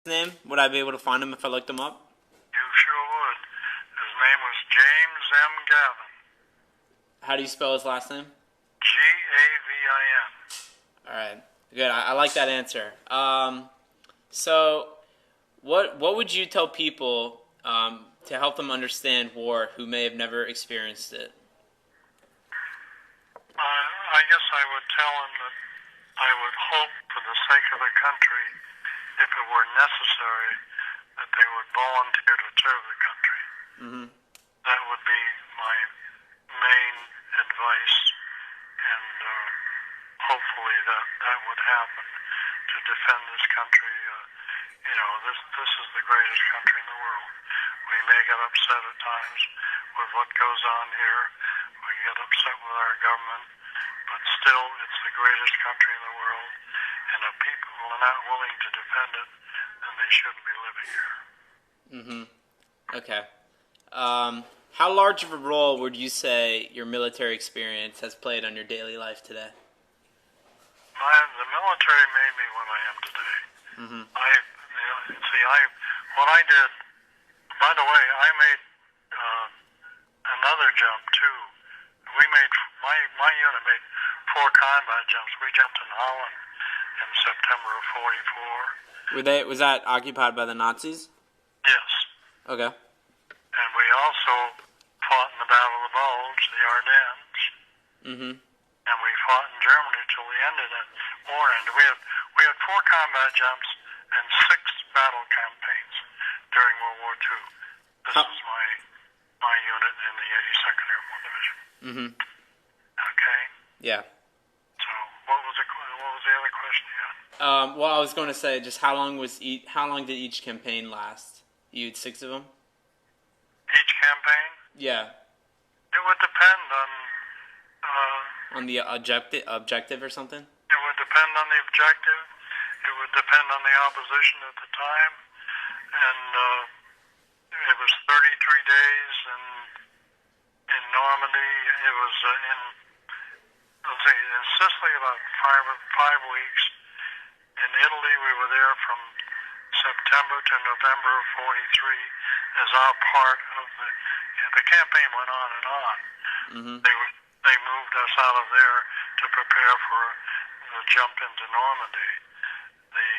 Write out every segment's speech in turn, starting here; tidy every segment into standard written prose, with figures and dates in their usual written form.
Name? Would I be able to find him if I looked him up? You sure would. His name was James M. Gavin. How do you spell his last name? Gavin. All right, good. I like that answer. So what would you tell people to help them understand war who may have never experienced it? I guess I would tell him that I would hope, for the sake of the country, if it were necessary, that they would volunteer to serve the country. Mm-hmm. That would be my main advice, and hopefully that would happen to defend this country. This is the greatest country in the world. We may get upset at times with what goes on here. We get upset with our government, but still, it's the greatest country in the world. And if people are not willing to defend it, then they shouldn't be living here. Mm-hmm. Okay. How large of a role would you say your military experience has played on your daily life today? The military made me what I am today. Mm-hmm. What I did. By the way, I made another jump too. My unit made 4 combat jumps. We jumped in Holland in September of '44. Was that occupied by the Nazis? Yes. Okay. And we also fought in the Battle of the Bulge, the Ardennes. Mm-hmm. And we fought in Germany till the end of that war ended. We had 4 combat jumps and 6 battle campaigns during World War II. This is my unit in the 82nd Airborne Division. Mm-hmm. Okay. Yeah. So what was the other question you had? Well, I was going to say, just how long did each campaign last? You had 6 of them? Each campaign? Yeah. It would depend on the objective or something? It would depend on the objective. It would depend on the opposition at the time. And it was 33 days in Normandy. It was in Sicily about 5 weeks. In Italy, we were there from September to November of '43 as our part of the campaign went on and on. Mm-hmm. They moved us out of there to prepare for the jump into Normandy. The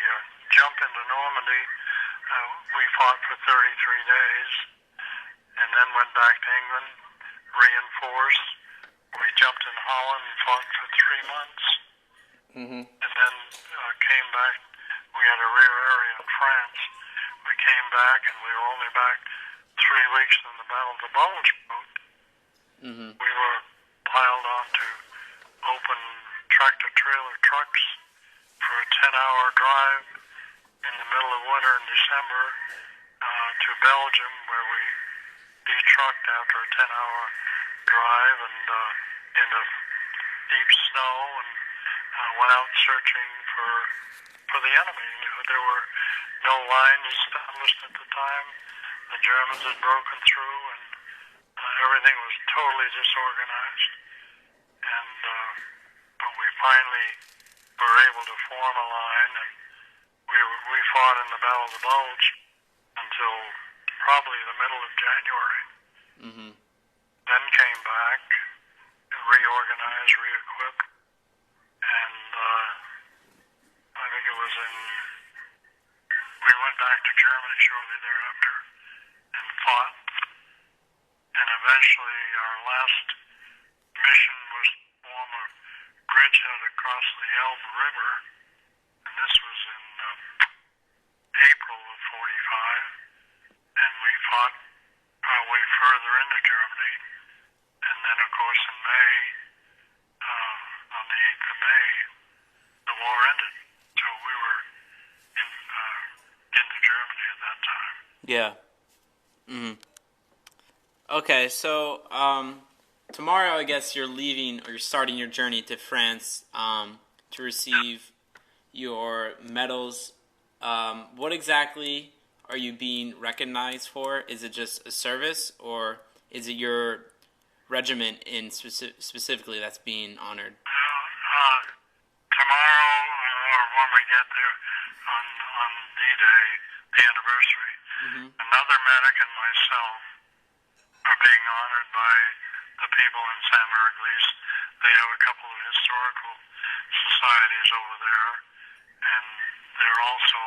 jump into Normandy, we fought for 33 days, and then went back to England, reinforced. We jumped in Holland and fought for 3 months, Mm-hmm. and then came back. We had a rear area in France. We came back, and we were only back 3 weeks in the Battle of the Bulge broke. Mm-hmm. We were piled onto open tractor-trailer trucks for a 10-hour drive in the middle of winter in December to Belgium, where we de-trucked after a 10-hour drive and in the deep snow, and went out searching for the enemy. There were no lines established at the time. The Germans had broken through, and everything was totally disorganized. And but we finally were able to form a line, and we fought in the Battle of the Bulge until probably the middle of January. Mm-hmm. Then came back, reorganized, re-equipped, and I think it was we went back to Germany shortly thereafter and fought. And eventually our last mission was to form a bridgehead across the Elbe River, and this was in April of '45, and we fought our way further into Germany, and then of course in May, on the 8th of May, the war ended. So we were into Germany at that time. Yeah. Mm-hmm. Okay, so tomorrow, I guess you're leaving or you're starting your journey to France to receive your medals. What exactly are you being recognized for? Is it just a service, or is it your regiment specifically that's being honored? Tomorrow, or when we get there on D-Day, medic and myself are being honored by the people in San Mariglis. They have a couple of historical societies over there, and they're also,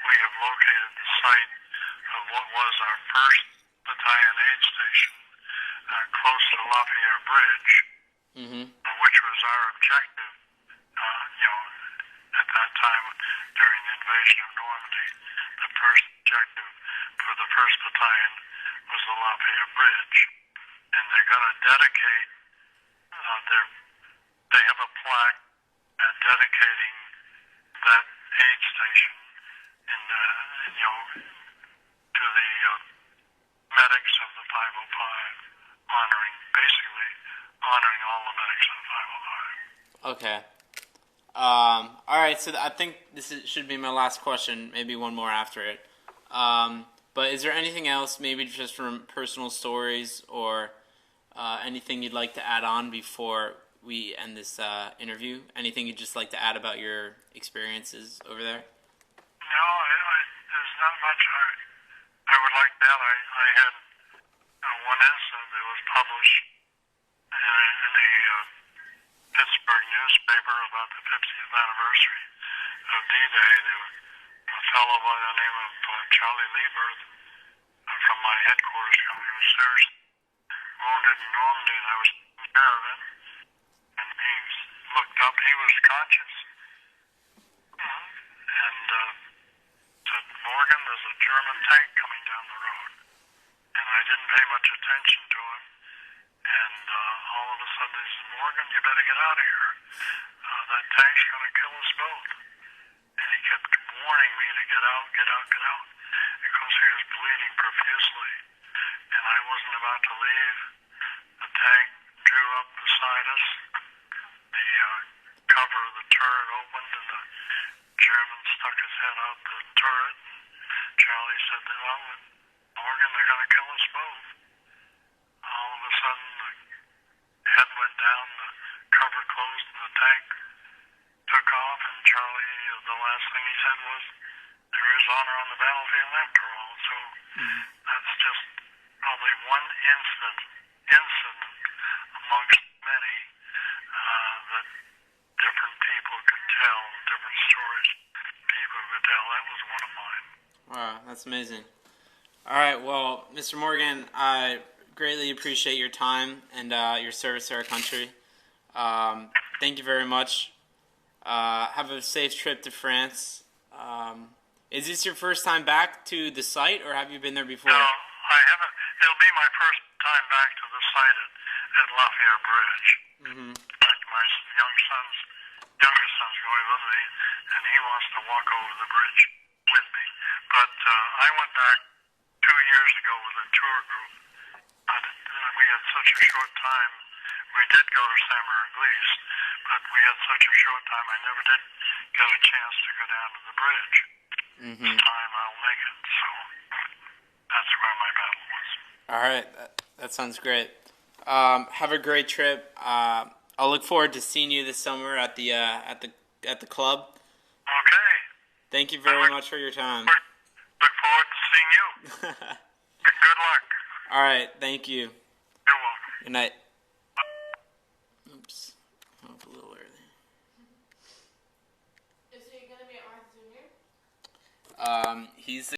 we have located the site of what was our first battalion aid station close to Lafayette Bridge, which was our objective, at that time during the invasion of Normandy. The first objective for the first battalion was the Lafayette Bridge, and they're going to dedicate they have a plaque dedicating that aid station to the medics of the 505, honoring all the medics of the 505. Okay. All right, so I think should be my last question, maybe one more after it. But is there anything else, maybe just from personal stories or anything you'd like to add on before we end this interview? Anything you'd just like to add about your experiences over there? No, there's not much I would like to add. I had one incident that was published in a Pittsburgh newspaper about the 50th anniversary of D-Day. There was a fellow by the name of Charlie Lieberth from my headquarters company was seriously wounded in Normandy, and I was taking care of him. And he looked up, he was conscious, and said, "Morgan, there's a German tank coming down the road." And I didn't pay much attention to him. And all of a sudden he said, "Morgan, you better get out of here. That tank's going to kill us both." And he kept warning me to get out, get out, get out, because he was bleeding profusely. And I wasn't about to leave. The tank drew up beside us. The cover of the turret opened, and the German stuck his head out the turret. And Charlie said, "Well, Morgan, they're going to kill us both." All of a sudden, the head went down, the cover closed, and the tank took off. And Charlie, the last thing he said was, "There is honor on the battlefield after all." So that's just probably one incident amongst many that different people could tell, different stories people could tell. That was one of mine. Wow, that's amazing. All right, well, Mr. Morgan, I greatly appreciate your time and your service to our country. Thank you very much. Have a safe trip to France. Is this your first time back to the site, or have you been there before? No, I haven't. It'll be my first time back to the site at Lafayette Bridge. Like my youngest son's going with me, and he wants to walk over the bridge with me. But I went back 2 years ago with a tour group. We had such a short time. We did go to San Mariglis, but we had such a short time, I never did get a chance to go down to the bridge. This time I'll make it, so that's where my battle was. All right, that sounds great. Have a great trip. I'll look forward to seeing you this summer at the club. Okay. Thank you very much for your time. Look forward to seeing you. Good luck. All right, thank you. You're welcome. Good night. Oops, I'm up a little early. Is he going to be Arthur Jr.? He's the